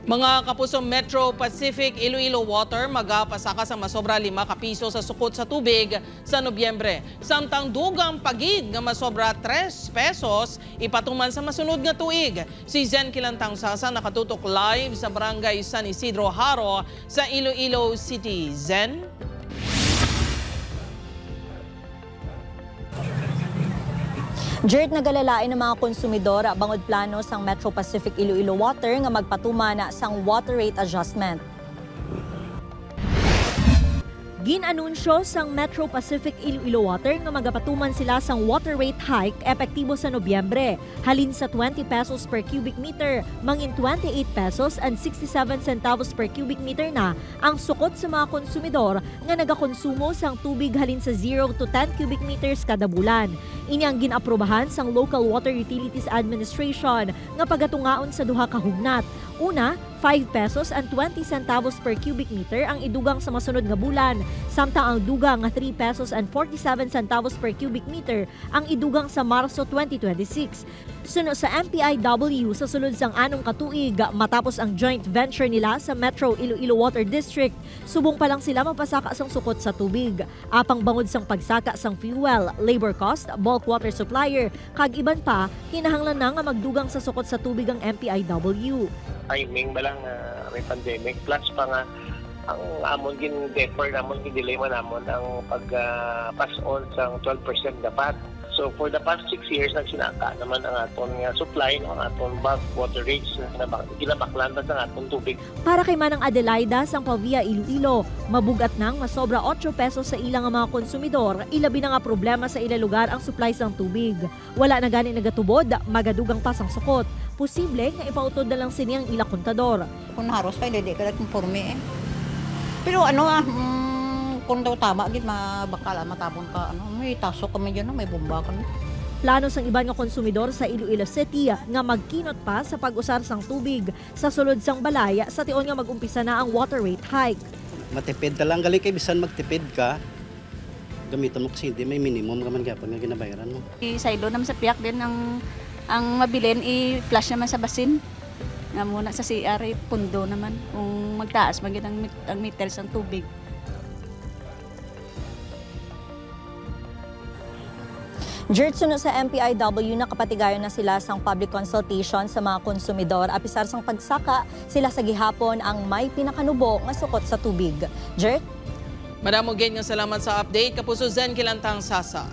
Mga kapuso, Metro Pacific Iloilo Water magapasaka sa masobra 5 ka piso sa sukot sa tubig sa Nobyembre. Samtang dugang pagid nga masobra 3 pesos ipatuman sa masunod nga tuig. Si Zen Kilantang Sasa nakatutok live sa Barangay San Isidro Haro sa Iloilo City. Zen? Jert, nagalalain ng mga konsumidor bangod plano sang Metro Pacific Iloilo Water nga magpatuman sang water rate adjustment. Ginanunsyo sang Metro Pacific Iloilo Water nga magapatuman sila sang water rate hike epektibo sa Nobyembre. Halin sa 20 pesos per cubic meter, mangin 28 pesos and 67 centavos per cubic meter na ang sukot sa mga konsumidor nga nagakonsumo sang tubig halin sa 0 to 10 cubic meters kada bulan. Ini ang ginaprobahan sang Local Water Utilities Administration nga pagatungaon sa duha ka hugnat. Una, 5 pesos and 20 centavos per cubic meter ang idugang sa masunod nga bulan, samtang ang dugang nga 3 pesos and 47 centavos per cubic meter ang idugang sa Marso 2026. Suno sa MPIW sa sulod sang anong katuig matapos ang joint venture nila sa Metro Iloilo Water District, subong pa lang sila mapasaka sang sukot sa tubig. Apang bangod sang pagsaka sang fuel, labor cost, bulk water supplier, kag iban pa, kinahanglan na nga magdugang sa sukot sa tubig ang MPIW. Timing ba lang may pandemic plus pa nga ang amon gin-defer namon gin-delay man namon ang pag-pass on sang 12% dapat. So for the past 6 years nagsinaka naman ang aton nga supply no, ang aton bulk water rates na ginabaklan ba sa aton tubig. Para kay Manang Adelaida sang Pavia Iloilo, mabugat nang masobra 8 pesos sa ilang mga konsumidor, ilabi na nga problema sa ilang lugar ang supply sang tubig. Wala na gani nagatubod, magadugang pa sang sukot. Posible nga ipautod na lang sini ang ilang kontador. Kung haros pa, hindi ka nagkonforme eh. Pero kung daw tama, bakala matapon ka, may taso kami dyan, may bomba kami. Plano sang iban nga konsumidor sa Iloilo City nga magkinot pa sa pag-usar sang tubig sa sulod sang balay sa tion nga mag-umpisa na ang water rate hike. Matipid ka lang, gali kay bisan magtipid ka, gamitan mo kasi hindi may minimum ka man gyapon nga ginabayaran mo. Isaylo naman sa piyak din ang mabilin i-flush naman sa basin. Nga muna sa CR, pundo naman. Kung magtaas, magiging ang meters ang tubig. Jert, sunod sa MPIW, nakapatigayon na sila sang public consultation sa mga konsumidor. Apisar sang pagsaka, sila sa gihapon ang may pinakanubo nga sukot sa tubig. Jert? Madamo nga salamat sa update. Kapuso Zen Kilantang Sasa.